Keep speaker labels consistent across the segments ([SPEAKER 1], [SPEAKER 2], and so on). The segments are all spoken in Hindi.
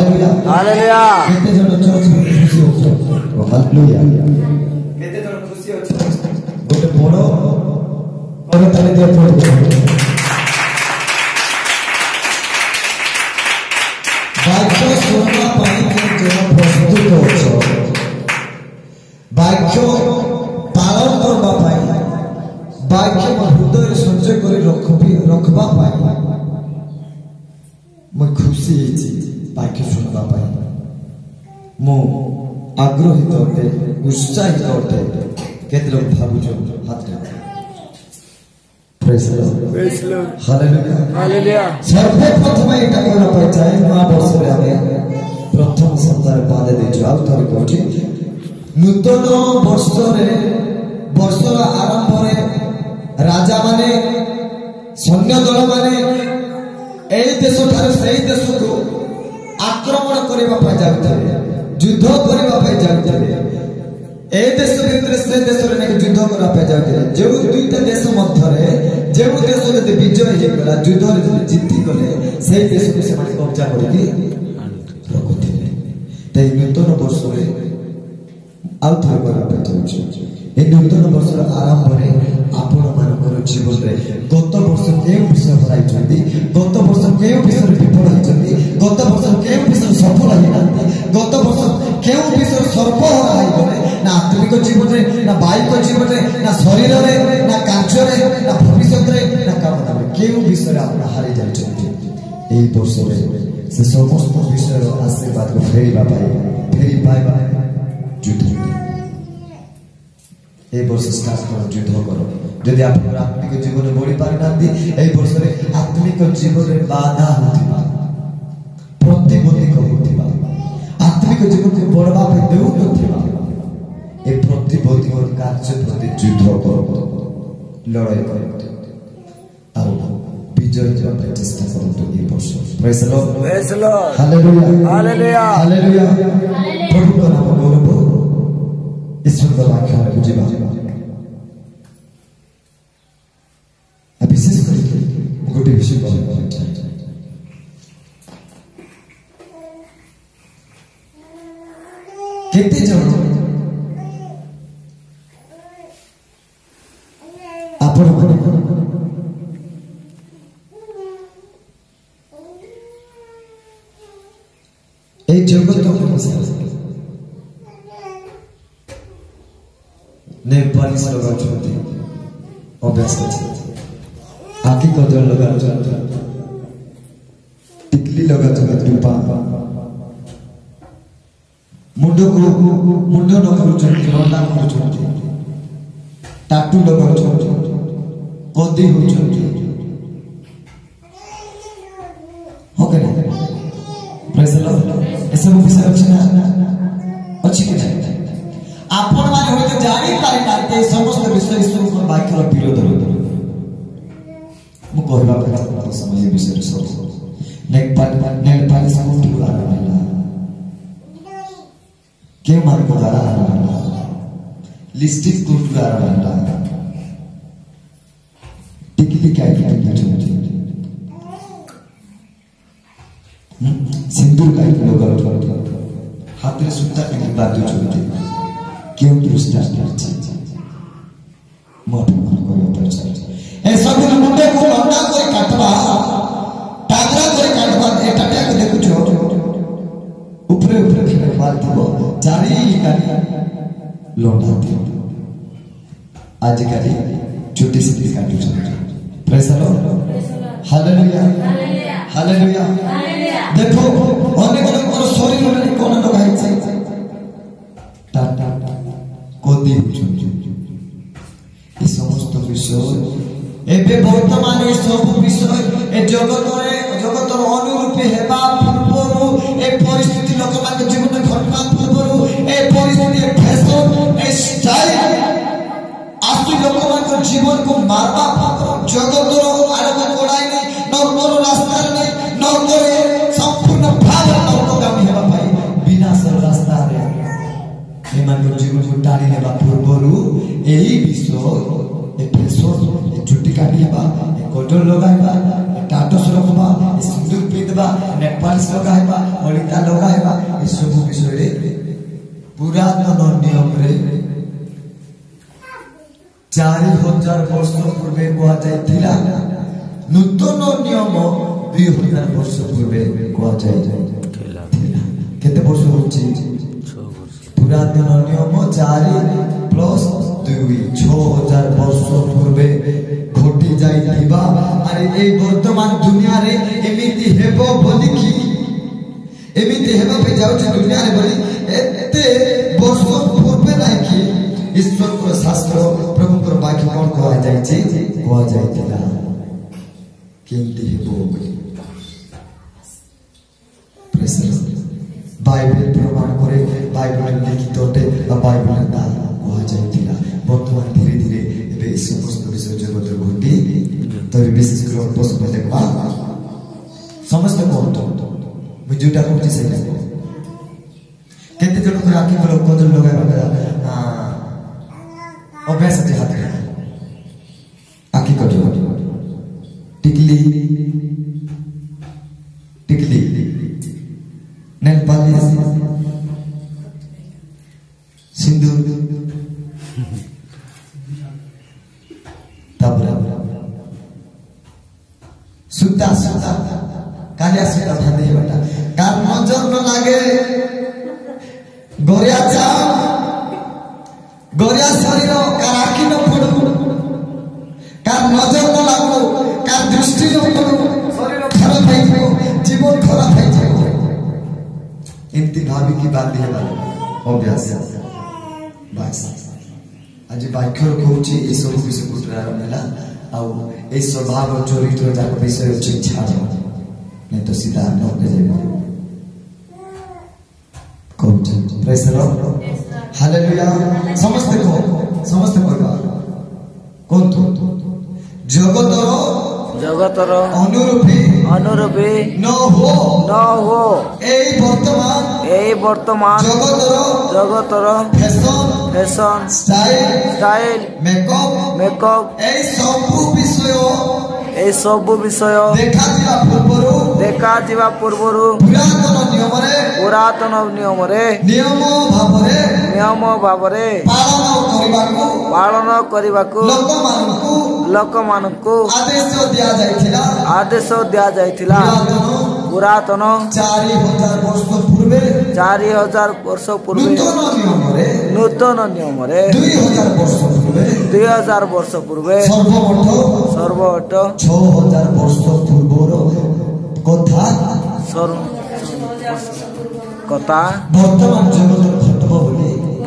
[SPEAKER 1] हालेलुया
[SPEAKER 2] हालेलुया
[SPEAKER 1] केते जण चर्च में खुशी होछो हालेलुया केते जण खुशी होछो गोटे बड़ो करे ताले दे पड़ो वाक्य सुनवा पाई के जण प्रस्तुत होछो वाक्य पालन करबा पाई वाक्य हृदय संचय करी रखबा पाई मैं खुशी वाक्य सुनवा पाई मो आग्रहित अटे उत्साहित अटे केते लोग भाबुछो हाथ प्रेज लॉर्ड हालेलुया
[SPEAKER 2] हालेलुया
[SPEAKER 1] सर्वप्रथम एटा कोना पचाए नवा वर्ष रे आमे प्रथम सप्ताह पाद देजो आउ तोर कोठी नूतन वर्षर आरंभ रे राजा माने सैन्य दल माने ए देश ठारे सही देश को आक्रमण करबा पय जाउथले युद्ध करबा पय जाउथले ए देश भितर से देश रे ने युद्ध करबा पय जाउथले जे दुईटा देश मध्य रे जे देश रे विजय हे गला युद्ध रे जीति गले सही देश को से माने कब्जा करके रखुथिले तै नूतन वर्ष रे आउ थोर करबा पय जाउछ ए नूतन वर्ष आरंभ रे आपण मानकर जीवन रे गत वर्ष के विषय हराई छथि गत वर्ष के विषय विफल होई छथि गत वर्ष के विषय सफल होई नांती गत वर्ष के विषय सर्व हराई गले ना आत्मिक जीवन रे ना बाहिक जीवन रे ना शरीर रे ना कार्य रे ना भविष्य रे ना कामना रे के विषय आपण हारि जाई छथि एई वर्ष रे से समस्त विषय रो आशीर्वाद को फेरी पाइबा युद्ध ए वर्ष स्टार्ट करो युद्ध करो यदि आप आत्मिक जीवन में बढ़ी पारि नांदी ए वर्ष रे आत्मिक जीवन रे बाधा होतिबा प्रतिबंधिक होतिबा आत्मिक जीवन को बढ़वा पे देउ नथिबा ए प्रतिबंधिक कार्य प्रति युद्ध करो लड़ाई करो आ विजय जब चेष्टा करो तो ए वर्ष praise lord hallelujah
[SPEAKER 2] hallelujah
[SPEAKER 1] hallelujah प्रभु का नाम गौरव ईश्वर का वाक्य बुझिबा विशेष करके गोटे विषय कहबा चाहे केते जण आपण माने ए जगत को नेपाली लगा छथि अभ्यास अछि आखि कजल लगा छथि टिकली लगा छथि टुपा मुंडो न करू छथि रंडा करू छथि टाटू लगा छथि कोदी हो छथि हो के प्रेज लॉर्ड ऐसे विषय अछि ना अछि कि नहीं आपण माने होय जानि पारि नाते समस्त विषय ईश्वर को वाक्य विरोध होतो मु कहबा के समय विषय सब नेपाल स्कूल द्वारा के मार्ग द्वारा लिस्टिक स्कूल द्वारा टिकली काय सिंदूर काय लोग हाथ रे सुता के बाजू छुते क्यों दृष्टा करछे मन करियो परछे ए सब मुंडे को लंडा करे काटबा टागरा करे काटबा एटा टाक देखुछो ऊपरे खेले मार दिबो चारी काली लंडा दियो आज काली छोटी सी काटू छ प्रेज लॉर्ड हालेलुया हालेलुया देखो अनेक लोकर शरीर में कोन लगाई छै टाटा कोदी ए समस्त विषय एबे वर्तमान ए सब विषय ए जगतर अनुरूपी हेबा पूर्वरु ए परिस्थिति लोक मान जीवन में घटना पूर्वरु ए परिस्थिति ए फैशन ए स्टाइल आसु लोक मान जीवन को मारबा जगतर आरंभ कोडाई नहीं नरकर रास्ता नहीं नरकर संपूर्ण भाव नरकगामी हेबा भाई विनाश रास्ता रे ए मान जीवन को टाणी नेबा पूर्वरु एही विषय ए फैशन ए चुटी काटिबा ए कोटल लगाइबा ए टाटस रखबा ए सिंदूर पिंदबा लगा नेपाल्स लगाइबा ओडिता लगाइबा ए सब विषय रे पुरातन नियम रे 4000 वर्ष पूर्वे कुआ जाइथिला नूतन नियम 2000 वर्ष पूर्वे कुआ जाइथिला केते वर्ष होची 6 वर्ष पुरातन नियम 4 प्लस 2 6000 वर्ष पूर्वे घटी जाइथिबा अरे ए वर्तमान दुनिया रे एमिति हेबो बोलिकी एमिति हेबो पे जाउची दुनिया रे बोली एते वर्ष पूर्वे नाही कि ईश्वर को शास्त्र प्रभु को वाक्य कोन कहा जाय छै कहा जायतिला केमति हेबो बोली प्रेस बाइबल प्रमाण करे बाइबल लिखित होते बाइबल दा कहा जायतिला वर्तमान धीरे धीरे एबे समस्त विषय जगत घटी तो विशेष कर पोस्ट में देखबा समस्त को मु जोटा कहछि से केते जण को राखी को कोन लगाय अभ्यास हाथ आखि कटो टिकली टिकली नेल पालिश सिंदूर तबरा सुता सुता कालिया सुता भादे बेटा कार नजर न लागे गोरिया चाव गोरिया शरीर कार आखि न पड़ू कार नजर न लागू कार दृष्टि न पड़ू शरीर खराब है जीवन खराब है इनती भाभी की बात है वाला अभ्यास बस आज बाक्यर कहूची ए सब विषय कुटरा मेला आ ए स्वभाव चरित्र जाक विषय अछि छाड़ नहीं तो सीधा न के जेबो कहूची प्रेज द लॉर्ड हालेलुया समस्त को कौन तो जगतर अनुरूपी न हो ए वर्तमान जगतर फैशन स्टाइल मेकअप ए सब विषय देखा जिवा पूर्वरु पुरातन नियम रे नियम भावरे पालन करिबाकू लोक मानकू आदेश दिया जाइथिला पुरातन 4000 वर्ष पूर्वे नूतन नियम रे 2000 वर्ष पूर्वे सर्वोट 6000 वर्ष पूर्वर कथा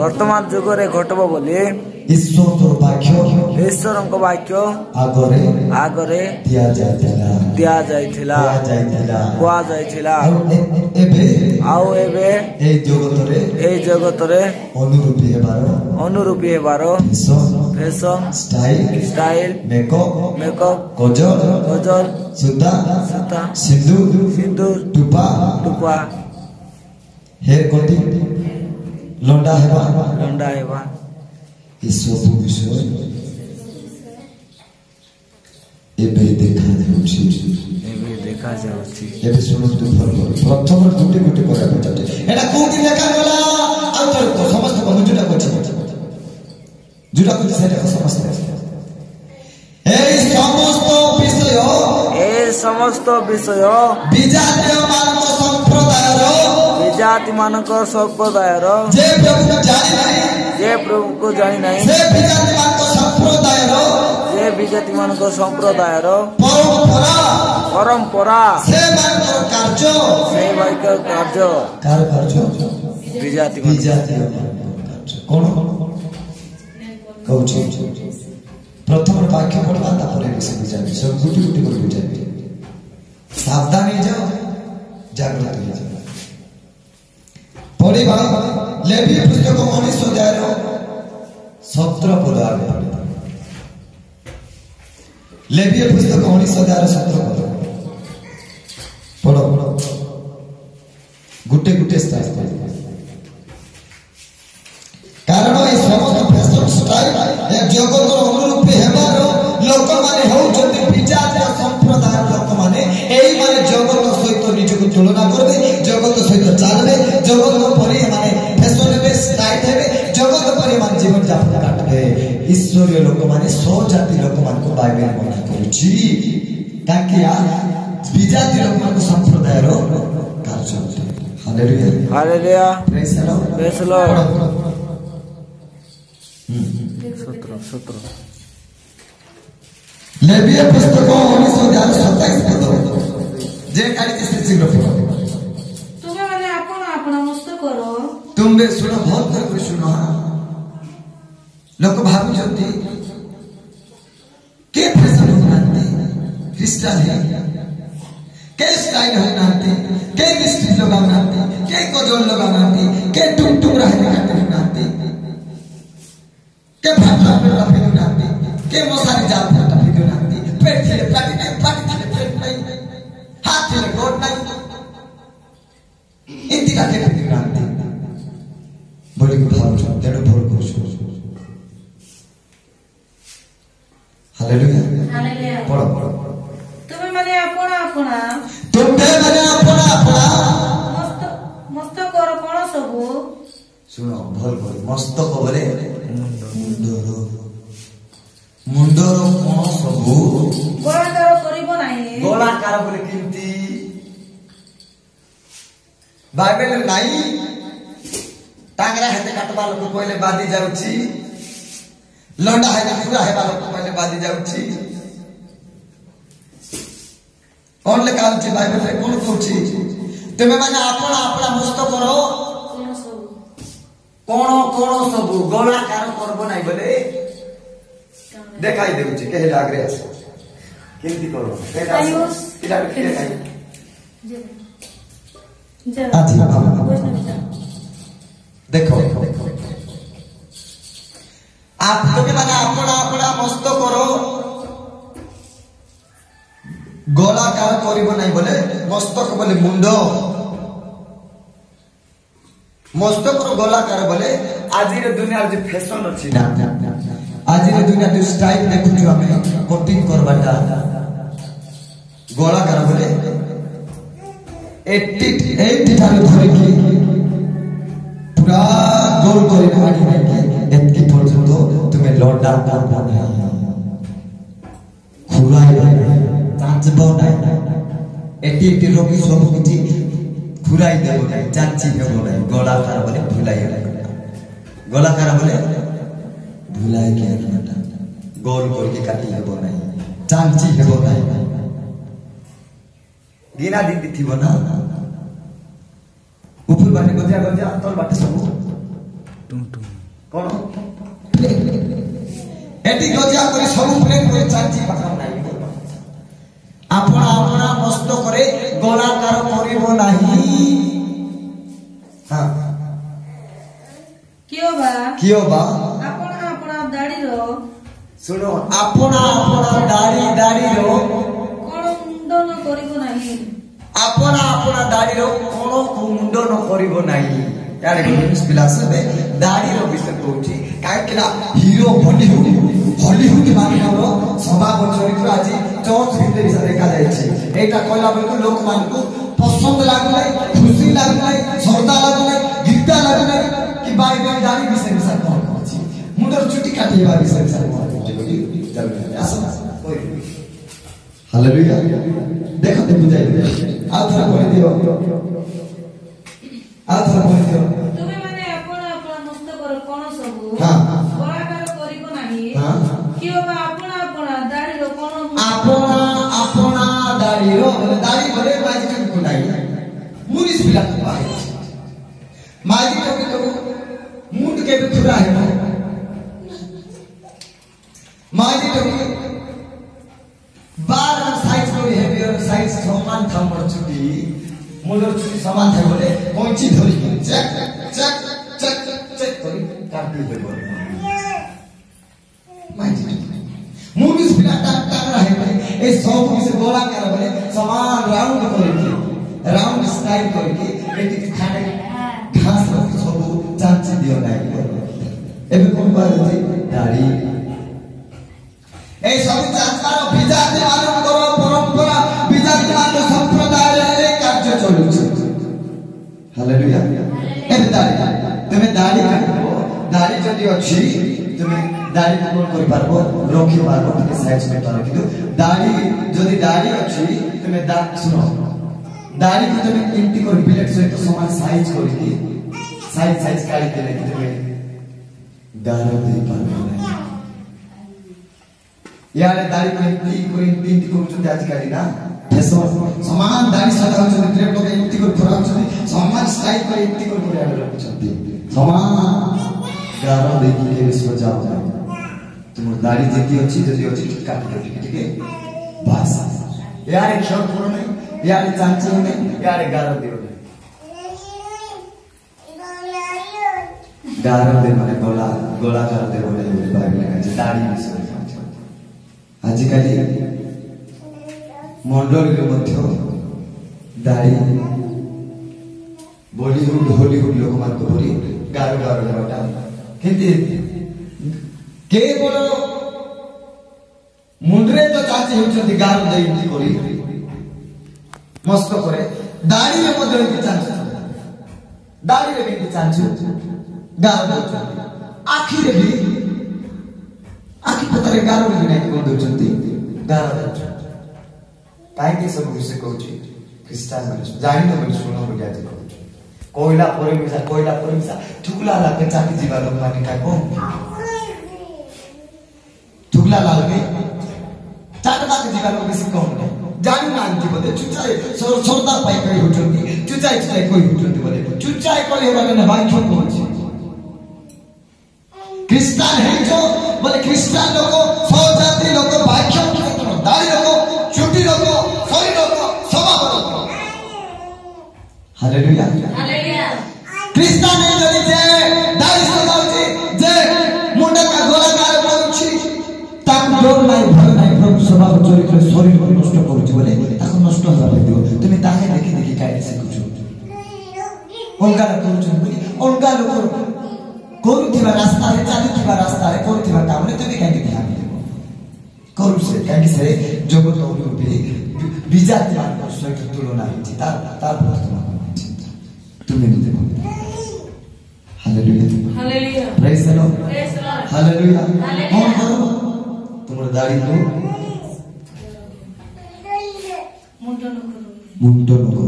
[SPEAKER 1] वर्तमान जुग रे घटबो बोली ईश्वर वाक्य आगरे दिया जाइथिला आउ एबे ए जगत रे अनुरूपी हेबारो फैशन स्टाइल मेकअप गजल सुता सिंदूर टुपा हेयर कटिंग लंडा हेबा ये सब विषय एबे देखा जाउछि एबे सुनतु प्रथम गुटे करा पछते एटा कोठी लेखा गला आ तो समस्त बंधु जुटा कोछि जुटा कोछि सेटा समस्त ए समस्त विषय विजाति मानक संप्रदायर जे प्रभु को जानि नहीं जे विजाति मानक संप्रदायर परंपरा से कार्य विजाति कौन कहूँ प्रथम वाक्य पढ़वा तापर विजाति सब गुटी कर बुझाबी सावधान हो जाओ जागृत हो जाओ पढ़िबा लेवी पुस्तक 19 अध्याय 17 पद आगे लेवी पुस्तक 19 अध्याय 17 पद पढ़ो गुटे स्टाइल कारण ए समस्त फैशन स्टाइल ए जगतर अनुरूपी हेबार लोक माने होउछन्ति विजातीय संप्रदाय लोक माने एई माने जगत सहित निज ଈଶ୍ୱରୀୟ ଲୋକମାନେ ସ୍ୱଜାତି ଲୋକମାନଙ୍କୁ ବାଇବେଲ ମନା କରୁଛି ତାକି ବିଜାତି ଲୋକମାନଙ୍କ ସମ୍ପ୍ରଦାୟର କାର୍ଯ୍ୟ ଅଟେ। ହାଲେଲୁୟା
[SPEAKER 2] ହାଲେଲୁୟା
[SPEAKER 1] ପ୍ରେଜ୍ ଦ ଲର୍ଡ।
[SPEAKER 2] ପ୍ରେଜ୍ ଦ ଲର୍ଡ। 17
[SPEAKER 1] ଲେବୀୟ ପୁସ୍ତକ 19:27 ଯେ କାଢିଛି ସେ ଶୀଘ୍ର ପଢ।
[SPEAKER 3] ତୁମେମାନେ ଆପଣ ଆପଣ ମସ୍ତ କର।
[SPEAKER 1] ତୁମେ ଶୁଣ ଭଲ କରି ଶୁଣ। ଲୋକ ଭାବୁଛନ୍ତି କେ ଫ୍ୟାସନ ହଉନାହାନ୍ତି ଖ୍ରୀଷ୍ଟିଆନ କେ ଷ୍ଟାଇଲ ହଉନାହାନ୍ତି କେ ଲିପଷ୍ଟିକ ଲଗାଉନାହାନ୍ତି କେ କଜଳ ଲଗାଉନାହାନ୍ତି କେ ଟୁମଟୁମରା ହେଲେ କାଟୁନାହାନ୍ତି କେ ଫାଟଲା ଫେଟା ଫେରୁନାହାନ୍ତି କେ ମଶାରୀ ଜାଲ ଫେଟା ଫେରୁନାହାନ୍ତି ପେଟ ଥିଲେ ପାଟି ନାହିଁ ପାଟି ଥିଲେ ପେଟ ନାହିଁ ହାତ ଥିଲେ ଗୋଡ଼ ନାହିଁ ଏମିତି କାଟେ ଫେରୁନାହାନ୍ତି ବୋଲିକି ଭାବୁଛନ୍ତି ତେଣୁ ଭୁଲ କରୁଛନ୍ତି। ହାଲେଲୁୟା
[SPEAKER 3] ହାଲେଲୁୟା
[SPEAKER 1] ପଢ ପଢ।
[SPEAKER 3] ତୁମେମାନେ ଆପଣ ଆପଣ
[SPEAKER 1] ତୁମେମାନେ ଆପଣ ଆପଣ
[SPEAKER 3] ମସ୍ତ କର କଣ ସବୁ।
[SPEAKER 1] ଶୁଣ ଭଲ କରି ମସ୍ତକ ବୋଲେ ମୁଣ୍ଡର କଣ ସବୁ
[SPEAKER 3] ଗୋଳାକାର କରିବ ନାହିଁ।
[SPEAKER 1] ଗୋଳାକାର ବୋଲେ କେମିତି ବାଇବେଲ ନାହିଁ। टांगरा हेते काटबा लोक कहले बादी जाउची लंडा हेते पूरा हेबा लोक कहले बादी जाउची कोन लेखा होची बाइबल रे कोन कहूची तमे माने आपण आपण मस्त करो कोन सब गोलाकार करबो नाही बोले देखाई देउची केहे लागरे आस केमती करो केटा इला के खाई
[SPEAKER 3] जे
[SPEAKER 1] आजी देखो आप तुम्हें माने अपना अपना मस्त करो गोलाकार करिबो नाही बोले मस्तक बोले मुंड मस्तक गोलाकार बोले आज रे दुनिया जे फैशन अछि ना आज रे दुनिया जो स्टाइल देखु जो हमें कटिंग करबाटा गोलाकार बोले 80 थारे धरे की पूरा गोल गोल काटी नहीं एतकी पर्यंत तुम्हें लौटा करबो नहीं खुराई नहीं चांचबो नहीं एटी एटी रोगी सब किछि खुराई देबो नहीं चांची देबो नहीं गोलाकार बोले भुलाई गोलाकार बोले भुलाई के ना गोल गोल के काटी हेबो नहीं चांची हेबो नहीं गिना दी थिबो ना ऊपर बाटे गजा गजा तल बाटे सब
[SPEAKER 2] टुम टुम
[SPEAKER 1] कोन एटी गजा करे सब प्लेन करे चांची पाखाव नाही आपण आपण मस्त करे गोलाकार करिवो नाही। हां कियो बा
[SPEAKER 3] आपण आपण दाढ़ी रो
[SPEAKER 1] सुनो आपण आपण दाढ़ी रो
[SPEAKER 3] कोन मुंडन करिवो नाही।
[SPEAKER 1] आपण आपण दाढ़ी रो कोन मुंडन करिवो नाही यार इंग्लिश पिला सब दाढ़ी रो विषय कहूची काहे किला हीरो हॉलीवुड मानरो स्वभाव चरित्र आज चौथ भितर देखा जाय छी एटा कहला बेलको लोक मान को पसंद लागले खुशी लागले श्रद्धा लागले गीता लागले कि बाइबल दाढ़ी विषय में कोन कहूची मुंडर चुटी काटिबा विषय में कोन कहूची आसा हालेलुया देखो ते बुझाई आथरा बोल दियो
[SPEAKER 3] तुमे माने आपण आपण मस्त कर कोन सब गोलाकार करिवो नाही। कियो बा आपण आपण दाढ़ी रो कोन
[SPEAKER 1] आपण आपण दाढ़ी रो दाढ़ी भले माजी टुकु नाही मुनिस पिला बाहे माजी टुकु मुंड के भी खुरा है माजी टुकु बार साइज को हेवियर साइज समान थमर चुटी मुंडर चुटी समान थाय बोले कोंची धरी चेक चेक चेक चेक करी काटी देबो माजी मुनिस पिला टाक टाक रहे ए सब से गोला कर बोले समान राउंड राउंड स्टाइल करके एटी खाने घास रो सब चांची दियो नाही एबे कोन बात छै दाढ़ी ए सब चांचार बिजाति मालूम करो परंपरा बिजाति मान संप्रदाय रे कार्य चलु छै। हालेलुया ए दाढ़ी तुमे दाढ़ी काटबो दाढ़ी जदी अछि तुमे दाढ़ी को कौन कर पारबो रखि पारबो के साइज में पारबो किंतु दाढ़ी जदी दाढ़ी अछि तमे सुनो दाढ़ी को तमे एंटी कर बिलेट सहित समान साइज करके साइज काढी देले कि तमे गारो दे पारबो यार दाढ़ी को एंटी कर आज काढी ना समान दाढ़ी सदा ट्रेन लोग एंटी कर खराब समान साइज कर एंटी कर रखुଛନ୍ତି समान गारो देखि के सजाओ तुम दाढ़ी जेती अछि जदी अछि काट के बस यार क्षण पूर्ण नहीं यार चांचे नहीं यार गारो दियो गारो दे माने गोला कर दे बोले बाइक लगा दाढ़ी विषय आज काली मंडल के मध्य दाढ़ी बॉलीवुड हॉलीवुड लोक मान को परी गारो गाटा किंतु केवल मुंडरे तो चाची होचंती गारो दे इति करी मस्त करे दाढ़ी में मध्य इति चांस दाढ़ी रे भी चांस गारो दे आखी रे भी आखी पतरे गारो रे नहीं कोन दोचंती गारो दे काहे के सब विषय कहूची ख्रिस्टान माने जानि तो बोली सुनो बोली आज कहूची कोइला परे मिसा ठुकला लागे चाकी जीवा लोग माने का को ठुकला लागे चाटबा के जीवा लोग बेसी कम नहीं जानि ना अंति बोले चुचाई सरदार पाई कई होचंती चुचाई कोई होचंती बोले चुचाई कोई हेबा ने बांखो कहूची ख्रिस्टान है जो बोले ख्रिस्टान लोग सौ जाति लोग बांखो दाढ़ी लोग छुट्टी लोग सही लोग सभा लोग हालेलुया
[SPEAKER 3] हालेलुया
[SPEAKER 1] ख्रिस्टान है जो जे दाढ़ी सजाउची जे मुंडा का गोलाकार करूची ताकू डर नाही भय नाही प्रभु सभा चरित्र शरीर को नष्ट करूची बोले ताकू नष्ट होला दियो तुम ताके देखि काई सिखुछु ओंगा करूछु बोली ओंगा लोग करूथिबा रास्ता रे चालुथिबा रास्ता रे करूथिबा काम रे तुम काई ध्यान देबो करू से काई से जगत उठे विजाति मान सहित तुलना होती तार तुम्हें नहीं देखो hallelujah
[SPEAKER 3] hallelujah
[SPEAKER 1] praise the Lord hallelujah कौन करो तुम्हारे दाढ़ी को मुंडन करो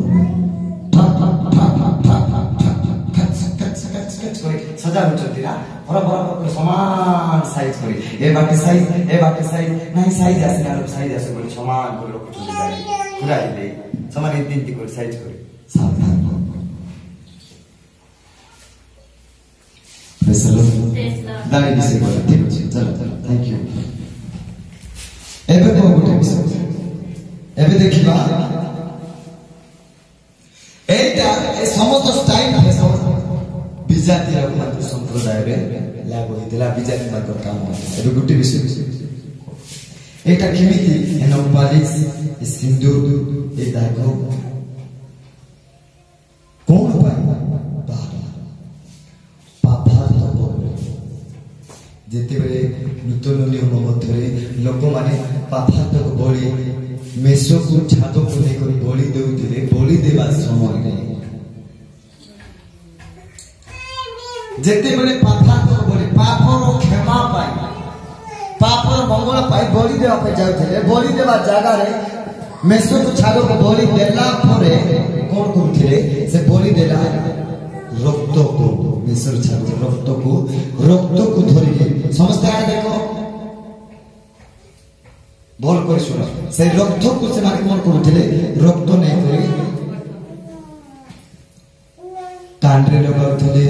[SPEAKER 1] सजा होचती ना बराबर समान साइज करी ए बाटे साइज नहीं साइज आसे ना साइज आसे बोले समान कर लोग पूरा ले समान तीन कर साइज करी सावधान हो प्रेज द लॉर्ड दाढ़ी विषय बोला ठीक है चलो थैंक यू एबे को गोटे विषय एबे देखिबा एटा ए समस्त स्टाइल फैशन विजाति रघुनाथ संप्रदाय रे लागू होइतला विजाति मान काम एबे गोटे विषय एटा केमिति एनो पालिस सिंदूर ए दागो कोन पाई जेते बेले नूतन नियम मध्यरे लोक माने पापात्मक बलि मेसो को छादो को लेकर बलि देउथिले बलि देबा समय नै जेते बेले पापात्मक बलि पापर क्षमा पाई पापर मंगल पाई बलि देबा पे जाउथिले बलि देबा जागा रे मेसो को छादो को बलि देला परे कोन करथिले से बलि देला रक्त को मेसर छादो रक्त को धरि समस्त आगे देखो बोल कर सुनो से रक्त को से माने कोन करथिले रक्त नै करी कांडरे लगाउथिले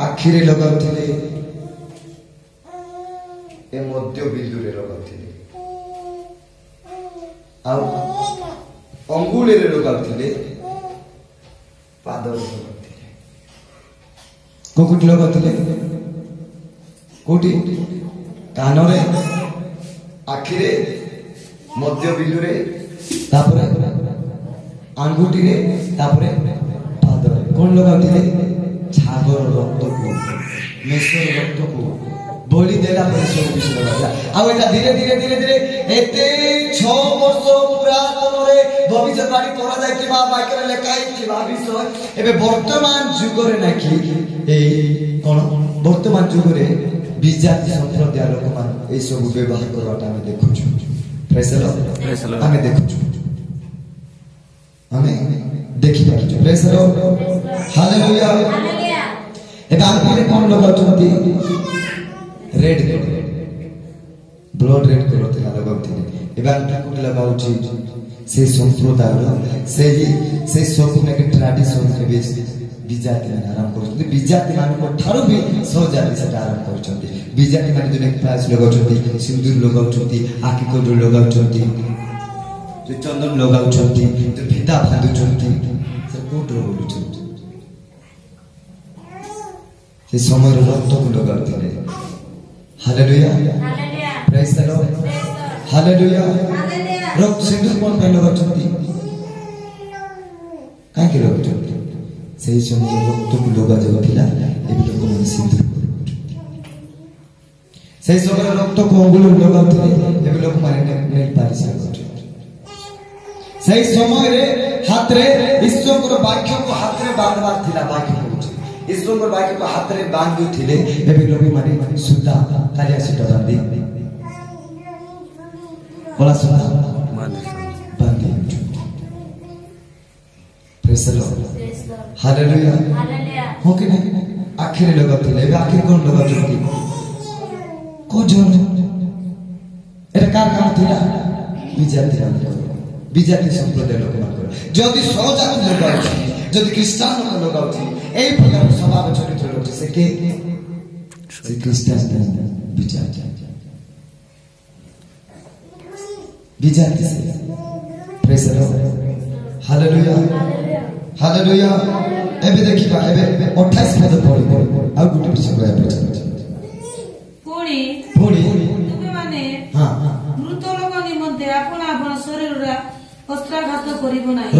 [SPEAKER 1] आखिरे लगाउथिले ए मध्य बिंदु रे लगाउथिले आ अंगुली रे लगाउथिले पादर लगाउथिले कोकुटी लगाउथिले कोटी कानरे आखिरे मध्य बिंदु रे तापरे आंगुटी रे तापरे पादर कोन लगाउथिले छागर रक्त को मेसर रक्त को बलि देला पर सब विषय लगा आ एटा धीरे धीरे एते 6 वर्ष पुरातन रे भविष्यत ବାଡ଼ି କରାଯାଇଥିବା ବାକ୍ୟରେ ଲେଖା ହେଇଥିବା ବିଷୟ ଏବେ ବର୍ତ୍ତମାନ ଯୁଗରେ ନାକି ଏଇ କଣ ବର୍ତ୍ତମାନ ଯୁଗରେ ବିଜାତି ସମ୍ପ୍ରଦାୟ ଲୋକମାନେ ଏଇ ସବୁ ବ୍ୟବହାର କରିବାଟା ଆମେ ଦେଖୁଛୁ। ପ୍ରେଜ୍ ଦ ଲର୍ଡ। ଆମେ ଦେଖୁଛୁ, ଆମେ ଦେଖିପାରୁଛୁ। ପ୍ରେଜ୍ ଦ ଲର୍ଡ। ହାଲେଲୁୟା। ଏବେ ଆମେ କଣ ଲଗାଉଛନ୍ତି? Red colour, blood red colour ଥିଲା ଲଗାଉଥିଲେ। ଏବେ ଆମେ କୋଉଠି ଲଗାଉଛି? ସେ ସମ୍ପ୍ରଦାୟର ସେଇ ସବୁ ନାକି ଟ୍ରାଡିସନ୍ ଏବେ ବିଜାତି ମାନେ ଆରମ୍ଭ କରୁଛନ୍ତି। ବିଜାତି ମାନଙ୍କ ଠାରୁ ବି ସହଜାତି ସେଟା ଆରମ୍ଭ କରୁଛନ୍ତି। ବିଜାତି ମାନେ ଯୋଉ ପ୍ରାଇସ୍ ଲଗାଉଛନ୍ତି, ସିନ୍ଦୁର ଲଗାଉଛନ୍ତି, ଆଖି କଜଳ ଲଗାଉଛନ୍ତି, ଯୋଉ ଚନ୍ଦନ ଲଗାଉଛନ୍ତି, ଯୋଉ ଫିତା ବାନ୍ଧୁଛନ୍ତି, ସେ କୋଉଠି ଲଗାଉଛନ୍ତି? ସେ ସମୟର ରକ୍ତକୁ ଲଗାଉଥିଲେ। ହାଲେଲୁୟା। ପ୍ରେଜ୍ ଦ ଲର୍ଡ। ହାଲେଲୁୟା। ରକ୍ତ ସିନ୍ଦୁର କଣ ପାଇଁ ଲଗାଉଛନ୍ତି? କାହିଁକି ଲଗାଉଛନ୍ତି? ସେହି ସମୟରେ ରକ୍ତକୁ ଲଗାଯାଉଥିଲା, ଏବେ ଲୋକମାନେ ସିନ୍ଦୁର ଲଗାଉଛନ୍ତି। ସେହି ସମୟରେ ରକ୍ତକୁ ଅଙ୍ଗୁଳିରେ ଲଗାଉଥିଲେ, ଏବେ ଲୋକମାନେ ନେଲ୍ ପାଲିସ ଲଗାଉଛନ୍ତି। ସେହି ସମୟରେ ହାତରେ ଈଶ୍ୱରଙ୍କର ବାକ୍ୟକୁ ହାତରେ ବାନ୍ଧିବାର ଥିଲା। ବାକ୍ୟ କହୁଛି ଈଶ୍ୱରଙ୍କର ବାକ୍ୟକୁ ହାତରେ ବାନ୍ଧୁଥିଲେ, ଏବେ ଲୋକମାନେ ସୂତା, କାଳିଆ ସୂତା ବାନ୍ଧି କଳା ସୂତା ବାନ୍ଧି ପ୍ରେଜ୍ ଦ ଲର୍ଡ। ହାଲେଲୁୟା। ହଁ କି ନାହିଁ? ଆଖିରେ ଲଗାଉଥିଲେ, ଏବେ ଆଖିରେ କଣ ଲଗାଉଛନ୍ତି? କଜଳ। ଏଟା କାହାର କାମ ଥିଲା? ବିଜାତି ମାନଙ୍କର, ବିଜାତି ସମ୍ପ୍ରଦାୟ ଲୋକମାନଙ୍କର। ଯଦି ସହଜାତି ଲଗାଉଛି, ଯଦି ଖ୍ରୀଷ୍ଟିଆନ ଲୋକ ଲଗାଉଛି, ଏଇ ପ୍ରକାର ସ୍ୱଭାବ ଚରିତ୍ର ରହୁଛି, ସେ କେ? ସେ ଖ୍ରୀଷ୍ଟିଆନ ବିଜାତି, ବିଜାତି ସେ। ପ୍ରେଜ୍ ଦ ଲର୍ଡ। ହାଲେଲୁୟା। ହାଲେଲୁୟା। ଏବେ ଦେଖିବା, ଏବେ 28 ପଦ ପଢିବ। ଆଉ ଗୋଟେ ବିଷୟ କହିବା ପାଇଁ ଚାହୁଁଛି। ପୁଣି
[SPEAKER 3] ତୁମେମାନେ ମୃତ ଲୋକ ନିମନ୍ତେ ଆପଣା ଆପଣା ଶରୀରରେ ଅସ୍ତ୍ରାଘାତ କରିବ ନାହିଁ।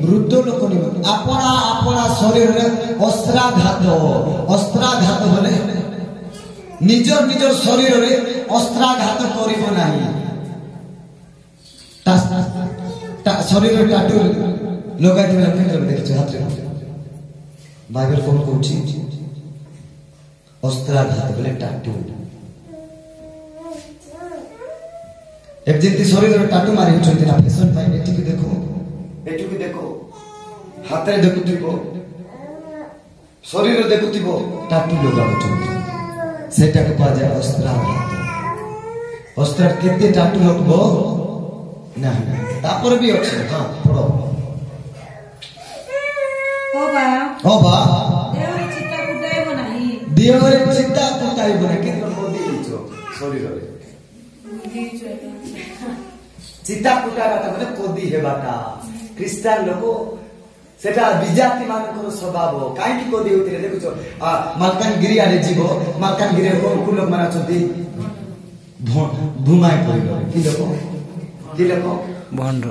[SPEAKER 1] ମୃତ ଲୋକ ନିମନ୍ତେ ଆପଣା ଆପଣା ଶରୀରରେ ଅସ୍ତ୍ରାଘାତ। ଅସ୍ତ୍ରାଘାତ ବୋଲେ ନିଜର ନିଜର ଶରୀରରେ ଅସ୍ତ୍ରାଘାତ କରିବ ନାହିଁ। ଶରୀରରେ ଟାଟୁ ଲଗାଇଥିବା ଦେଖିଛ ହାତରେ? ବାଇବେଲ କଣ କହୁଛି? ଅସ୍ତ୍ରାଘାତ ବୋଲେ ଟାଟୁ। ଏବେ ଯେମିତି ଶରୀରରେ ଟାଟୁ ମାରି ହେଉଛନ୍ତି ନା ଫ୍ୟାସନ ପାଇଁ, ଏଠିକି ଦେଖ, ଏଠିକି ଦେଖ, ହାତରେ ଦେଖୁଥିବ, ଶରୀର ଦେଖୁଥିବ, ଟାଟୁ ଲଗାଉଛନ୍ତି। ସେଇଟାକୁ କୁହାଯାଏ ଅସ୍ତ୍ରାଘାତ। ଅସ୍ତ୍ର କେତେ ଟାଟୁ ଲଗବ ନାହିଁ, ତାପରେ ବି ଅଛି। ହଁ ପଢ। ଅବା
[SPEAKER 3] ଦେହରେ ଚିତା କୁଟାଇବ ନାହିଁ।
[SPEAKER 1] ଦେହରେ ଚିତା କୁଟାଇବ ନାହିଁ। କେତେ ମୋଦି ହେଇଛ ଶରୀରରେ? ଚିତା କୁଟାଇବାଟା ମାନେ କୋଦି ହେବାଟା। ଖ୍ରୀଷ୍ଟିଆନ ଲୋକ ସେଟା ବିଜାତି ମାନଙ୍କର ସ୍ୱଭାବ। କାହିଁକି କୋଦି ହଉଥିଲେ ଦେଖୁଛ? ମାଲକାନଗିରି ଆଡେ ଯିବ, ମାଲକାନଗିରିରେ କୋଉ ଲୋକମାନେ ଅଛନ୍ତି? ଭୁମାଇ ପଡ଼ିଲ। କି ଲୋକ? କି ଲୋକ? ଭଣ୍ଡ।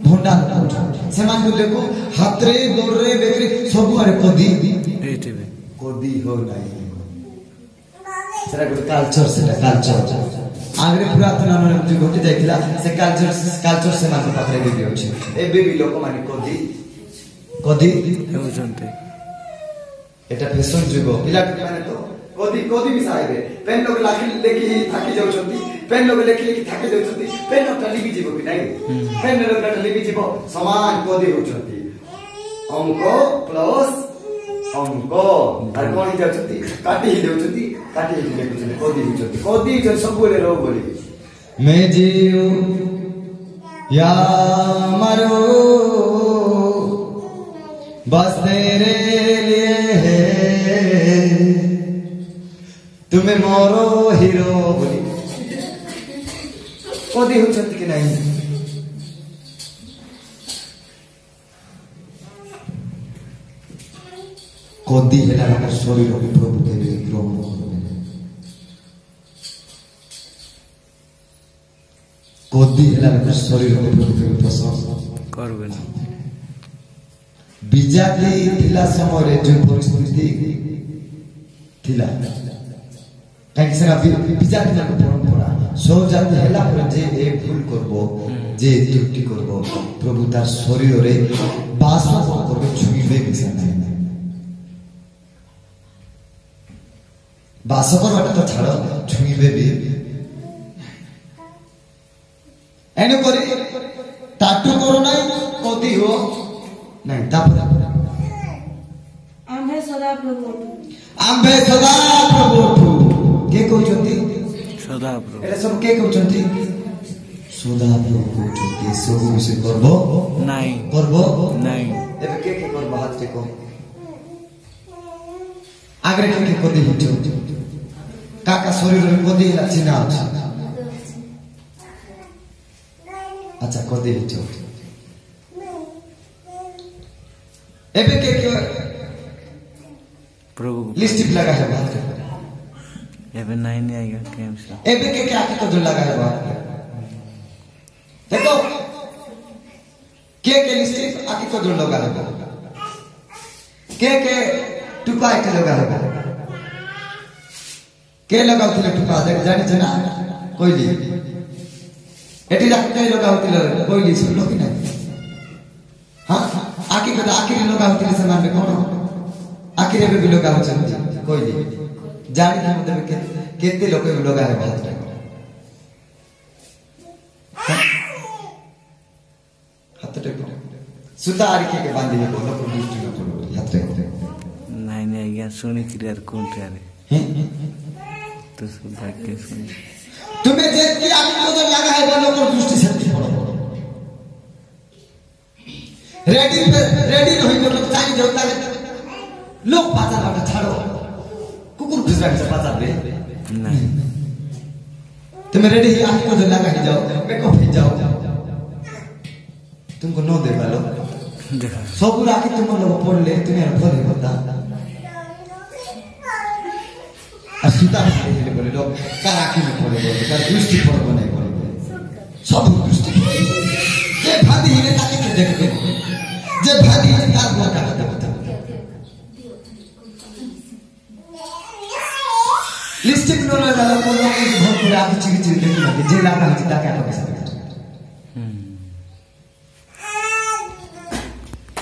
[SPEAKER 1] ଭଣ୍ଡା ଲୋକ। ସେମାନଙ୍କୁ ଦେଖ ହାତରେ, ଗୋଡରେ, ବେକରେ ସବୁଆଡେ କୋଦି। କୋଦି ହଉ ନାହିଁ, ସେଟା ଗୋଟେ କାଲଚର। ସେଟା କାଲଚର ଆଗରେ ପୁରାତନ ଘଟି ଯାଇଥିଲା। ସେ କାଲଚର ସେମାନଙ୍କ ପାଖରେ ବି ଅଛି। ଏବେ ବି ଲୋକମାନେ କୋଦି ହେଉଛନ୍ତି। ଏଟା ଫ୍ୟାସନ ଯୁଗ। ପିଲାମାନେ ତ କୋଦି ବି ସାହେବେ ପେନ୍ ଲୋକ ଲେଖି ଥାକି ଯାଉଛନ୍ତି। ପେନ୍ ଲୋକ ଲେଖି ଥାକି ଯାଉଛନ୍ତି। ପେନ୍ ଲୋକଟା ଲିଭିଯିବ କି ନାଇଁ? ପେନ୍ ଲୋକଟା ଲିଭିଯିବ, ସମାନ କୋଦି ହଉଛନ୍ତି। ଅଙ୍କ ପ୍ଲସ୍ ଅଙ୍କ ଆରେ କଣ ହେଇଯାଉଛନ୍ତି? କାଟି ହେଇଯାଉଛନ୍ତି। କାଟି ହେଇକି ଲେଖୁଛନ୍ତି। କୋଦି ହଉଛନ୍ତି। କୋଦି ହଉଛନ୍ତି ସବୁବେଳେ ରୋଗ ବୋଲି। ମେ ଜିଉ या मरो बस तेरे लिए है, तुम्हें मोरो हिरो बोली। कोदी होचंती कि नहीं? कोदी है ना शरीर को प्रभु के ग्रहण करबे। कोदी है ना शरीर को प्रभु के पसंद करबे ना। बिजाती थिला समय जो परिस्थिति थिला कहीं से बिजाती परंपरा সব জাতি হেলা পরে যে এ ভুল করব যে ত্রুটি করব প্রভু তার শরীরে বাস করবে ছুঁইবে বিষয় নাই বাস করবাটা তো ছাড়ো ছুঁইবে বি এনে করে টাটু করো নাই কদিও নাই তারপরে
[SPEAKER 3] आम्भे सदा प्रभु
[SPEAKER 1] आम्भे सदा प्रभु के कहउचंती
[SPEAKER 2] सदा प्रभु
[SPEAKER 1] एटा सब के कहउचंती सदा प्रभु कहउचंती सब विषय करब
[SPEAKER 2] नहीं
[SPEAKER 1] करब
[SPEAKER 2] नहीं
[SPEAKER 1] एबे के करब हाथ से को आगरे के कदी हिचो काका शरीर रे कदी ला चिना अछि अच्छा कदी हिचो एबे के
[SPEAKER 2] प्रभु
[SPEAKER 1] लिपस्टिक लगा है बात कर
[SPEAKER 2] एबे नहीं आएगा कैम से
[SPEAKER 1] एबे के क्या को जो लगा है बात देखो के लिपस्टिक आके को जो लगा है के टुका के लगा है के लगाउथिले टुका देख जानि छ ना कोइली एटी राखते लगाउथिले कोइली सुनलो कि नहीं हां आके को आके लगाउथिले समान में कोन आखिर में भी लोग आउचंती कोई नहीं जानी के मतलब केते लोग भी लोग आए बात हाथ टेको सुता आरिके के बांधी को लोग दृष्टि न करो हाथ टेको
[SPEAKER 2] नहीं आएगा सुनी क्लियर कौन रे तो सुधा के सुन
[SPEAKER 1] तुम्हें जे की आगे को जो लगा है वो लोग दृष्टि से पड़ो रेडी नहीं तो चाहिए होता है लोग बाजार बाटे छाड़ो कुकुर खुजरा के बाजार में
[SPEAKER 2] नहीं
[SPEAKER 1] तुम रेडी ही आके को जो लगा के जाओ मैं को भेज जाओ तुमको नो दे वालो
[SPEAKER 2] देखा
[SPEAKER 1] सब पूरा के तुम लोग पढ़ ले तुम्हें फल नहीं होता असुता से बोले लोग कराकी में पढ़े बोले कर दृष्टि पर बने बोले सब दृष्टि जे भादी हिने ताके के देखबे जे भादी हिने तार को काट दे लिपस्टिक नो लगा लो को लोग बहुत पूरा आके चिक चिक देखी ना जे लगा है ता का पैसा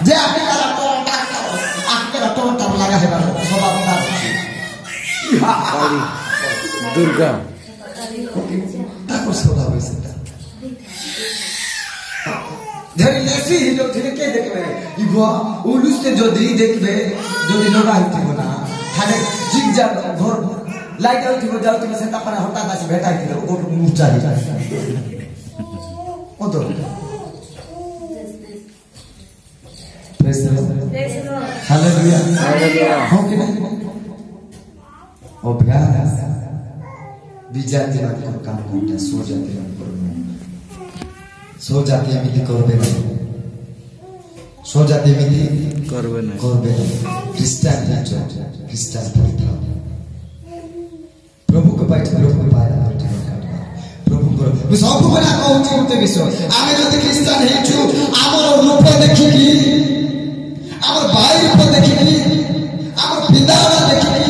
[SPEAKER 1] जे आपके करा तो लगा है बारो सब बता
[SPEAKER 2] दुर्गा
[SPEAKER 1] ताको सोला वैसे धरी लेसी ही लोग धीरे के देखबे इगो उलुस से जो दी देखबे जो दी लोग आइते हो ना खाने जिग जा घर लाइट आउती हो जाउती में से तापना होता बस भेटा ही ओ मुंह चाली ओ तो praise the Lord hallelujah
[SPEAKER 2] hallelujah
[SPEAKER 1] हो कि नहीं अभ्यास विजाति मान को काम करते सो जाते मान करबे सो जाते एमिति करबे ना सो जाते एमिति
[SPEAKER 2] करबे ना
[SPEAKER 1] ख्रिस्टान पवित्र प्रभु को पाइछ प्रभु को पाया प्रभु को मैं सब को बना कहूची उते विश्व आमे जति ख्रिस्टान हेछु हमर रूप देखिकी हमर भाई रूप देखिकी हमर पितावा देखिकी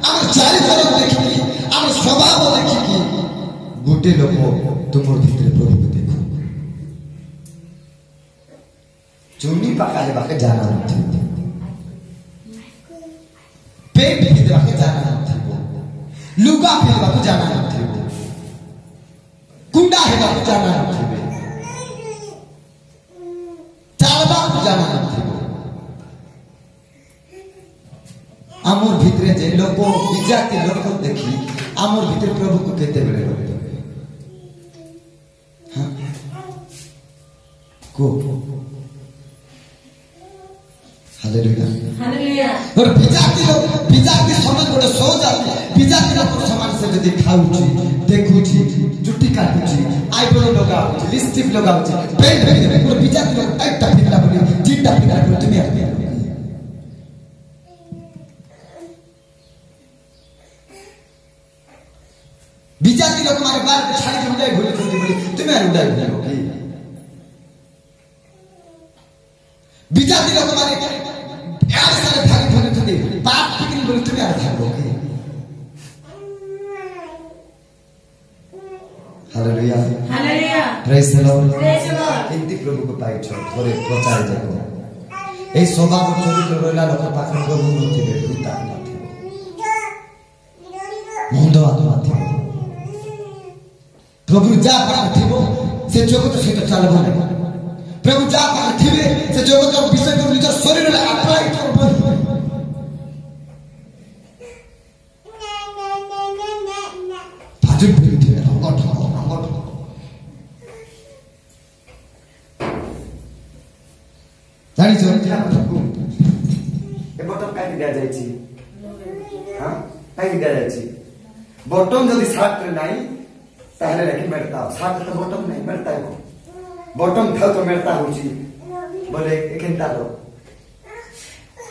[SPEAKER 1] हमर चारित्र देखिकी हमर स्वभाव देखिकी गोटे लोक तुमर भीतर प्रभु को देखो चुन्नी पका है बाके जाना नहीं पेट भीतर बाके जाना नहीं लुगा फिर बाके जाना नहीं कुंडा है बाके जाना नहीं चालबा को जाना नहीं आमोर भीतरे जे लोग विजाति लोग देखी आमोर भीतर प्रभु को कहते बेले लोग हां को हालेलुया
[SPEAKER 3] हालेलुया
[SPEAKER 1] और विजाति समाज गोटे सो जाति विजाति लोग समाज से यदि खाउची देखुची जुटी काटुची आईब्रो लगाउची लिपस्टिक लगाउची पेन और विजाति लोग एकटा फिरला बोली जिंदा फिरला बोली तुम यार विजाति लोग हमारे बाल पे छाड़ी उड़ाई बोली तुम्हें उड़ाई बोली विजाति लोग हमारे यार सारे भागी भागी बाप पिकनी बोली तुम्हें यार भागोगे hallelujah
[SPEAKER 3] hallelujah
[SPEAKER 1] praise the lord
[SPEAKER 3] praise the lord
[SPEAKER 1] केमती प्रभु को पाइछ थोरे प्रचार जाको ए स्वभाव चरित्र रहला लोक पाखर प्रभु नथिबे भूता नथिबे मुंड आत्मा थिबे प्रभु जा पाखर थिबो से जगत सहित चलबो नै प्रभु जा पाखर थिबे से जगत विषय को निज शरीर रे अप्लाई करबो भाजु बिरुथे अंगठ जानी छ ए बटन काटी दिया जाय छी हां काटी दिया जाय छी बटन जदी साट नाही ताहले रखी मेरता साट तो बटन नहीं मेरता को बटन था तो मेरता होची बोले एकेंता दो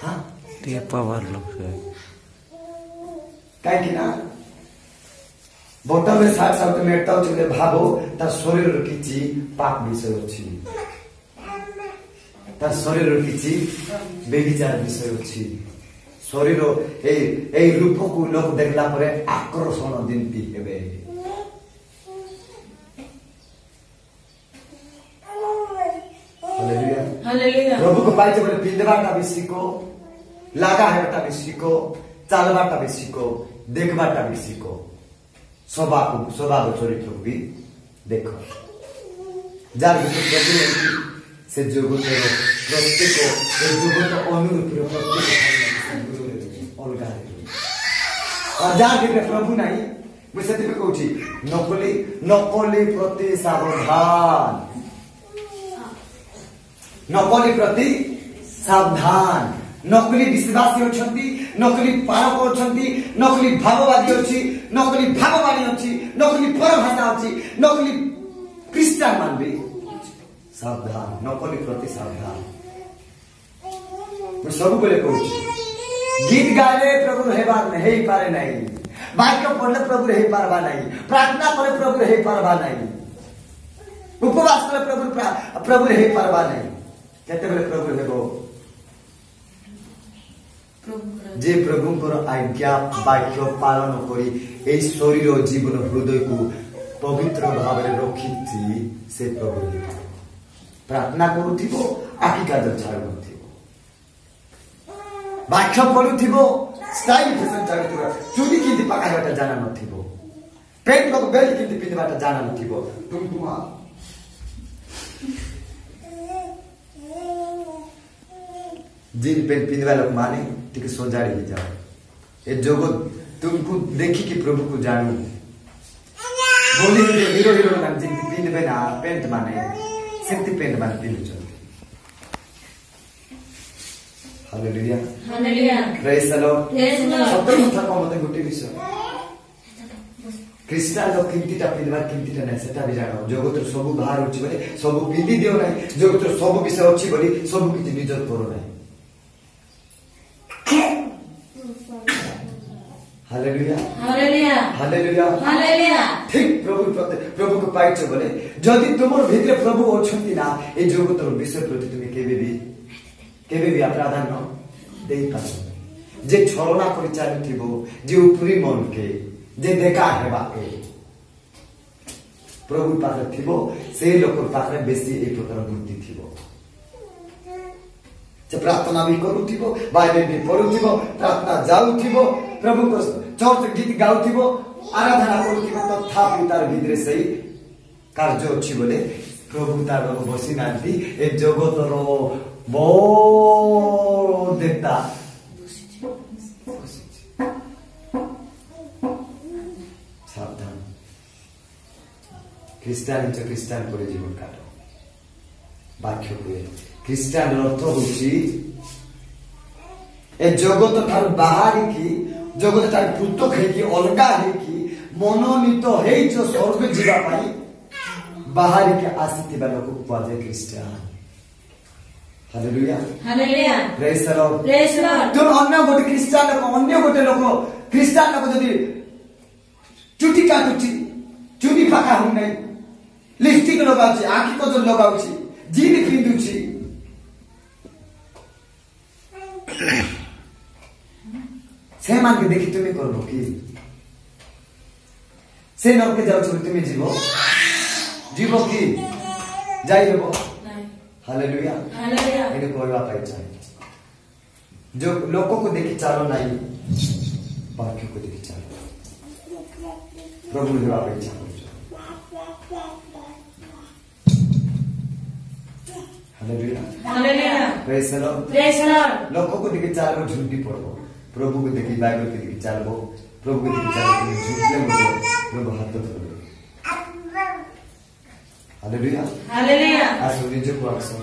[SPEAKER 1] हां
[SPEAKER 2] ते पावर लोग
[SPEAKER 1] काई कि ना बटन में साट साट तो मेरता होची भाबो ता शरीर किछि पाप विषय होची तार शरीर किछि बेविचार विषय अछि शरीर ए रूप को लोक देखला परे आकर्षण दिनती हेबे हालेलुया
[SPEAKER 3] हालेलुया
[SPEAKER 1] प्रभु को पाइछ बोले पिंदबाटा भी सीखो लागा हेटा भी सीखो चालबाटा भी सीखो देखबाटा भी सीखो स्वभाव चरित्र भी देखो जार प्रभु से जगत प्रत्येक जगत अनुरूप प्रत्येक अलग और जहाँ प्रभु नहीं मुझे कहूँ नकली प्रति सावधान नकली प्रति सावधान नकली विश्वासी अच्छी नकली पारक अच्छी नकली भाववादी अच्छी नकली भाववाणी अच्छी नकली परभाषा अच्छी नकली क्रिस्टियन मान भी सावधान नकली प्रति सावधान मैं सब बेले कहूँ गीत गाले प्रभु हेबार नहीं पारे नहीं वाक्य पढ़ले प्रभु रही पारबा नहीं प्रार्थना करे प्रभु रही पारबा नहीं उपवास करे प्रभु रही पारबा नहीं कहते बेले प्रभु हेबो जे प्रभुଙ୍କର आज्ञा वाक्य पालन करी ए शरीर जीवन हृदय को पवित्र भाव में रखिछि से प्रभु प्रार्थना करूथिबो आखि काज छाडुथिबो वाक्य पढुथिबो स्टाइल फैशन छाडुथिबो चुडी किंति पकाइबाटा जाना नथिबो पेट को बेल्ट किंति पिन्दिबाटा जाना नथिबो तुमकुमा जिन पेट पिन्दिबा लोक माने ठीक सोजाड़ी ही जाओ ये जगत तुमको देखी कि प्रभु को जानू बोली हीरो हीरो नाम जिन पिन्दिबे ना पेंट माने सेफ्टी पेंट माने पिन्नु छ hallelujah
[SPEAKER 3] hallelujah
[SPEAKER 1] praise the lord
[SPEAKER 3] praise the Lord
[SPEAKER 1] सत्य কথা কমতে গুটি বিষয় খ্রিস্টান লোক কিন্তিটা পিনবার কিন্তিটা নাই সেটা বি জানো জগতের সবু বাহার হচ্ছে বলে সবু পিন্দি দিও নাই জগতের সবু বিষয় হচ্ছে বলে সবু কিছু নিজর করো নাই हालेलुया
[SPEAKER 3] हालेलुया
[SPEAKER 1] हालेलुया
[SPEAKER 3] हालेलुया
[SPEAKER 1] ठीक प्रभु को पाइछ बोले जदि तुमर भितरे प्रभु अछंती ना ए जगतर विषय प्रति तुम केबे भी प्राधान्य देई पारो जे छलना करि चालिथिबो जे उपरी मन के जे देखा हेबा के प्रभु पाखरे थिबो से लोक पाखरे बेसी ए प्रकार बुद्धि थिबो जे प्रार्थना भी करूथिबो बाइबल भी पढुथिबो प्रार्थना जाउथिबो प्रभु को चर्च गीत गाउथिबो आराधना करूथिबो तथापि तार भितरे सही कार्य अछि बोले प्रभु तार बसी नांती ए जगतर बो देता सावधान ख्रिस्टान करे जीवन काटो वाक्य हुए ख्रिस्टान अर्थ होची ए जगत ठार बाहर की जगत ठार पृथक है कि अलगा है कि मनोनीत है जो स्वर्ग जीवा पाई बाहर के आसीथिबा लोक पाजे ख्रिस्टान hallelujah
[SPEAKER 3] hallelujah
[SPEAKER 1] praise the lord
[SPEAKER 3] praise the Lord
[SPEAKER 1] तुम अन्य गोटे ख्रिस्टान अन्य गोटे लोक ख्रिस्टान लोक जदी चुटी काटुची चुटी फाका हुन नै लिपस्टिक लगाउची आखी को जो लगाउची जीन पिंदुची से मान के देखि तुम्हें करबो की से नरके जाउछ तुम्हें जीवो जीव की जाई देबो
[SPEAKER 3] नहीं
[SPEAKER 1] हालेलुया
[SPEAKER 3] हालेलुया
[SPEAKER 1] एने कोइबा पाई चाहे जो लोगों को देखी चालो नहीं बाकी को देखी चालो प्रभु हेवा पाई चालो hallelujah
[SPEAKER 3] hallelujah
[SPEAKER 1] praise the Lord लोगों को देखी चालो झूठी पड़ो प्रभु को देखी बाइबल को देखी चालो प्रभु को देखी चालो झूठे बोलो प्रभु हाथ तो हालेलुया
[SPEAKER 3] हालेलुया
[SPEAKER 1] आज निजे को आसन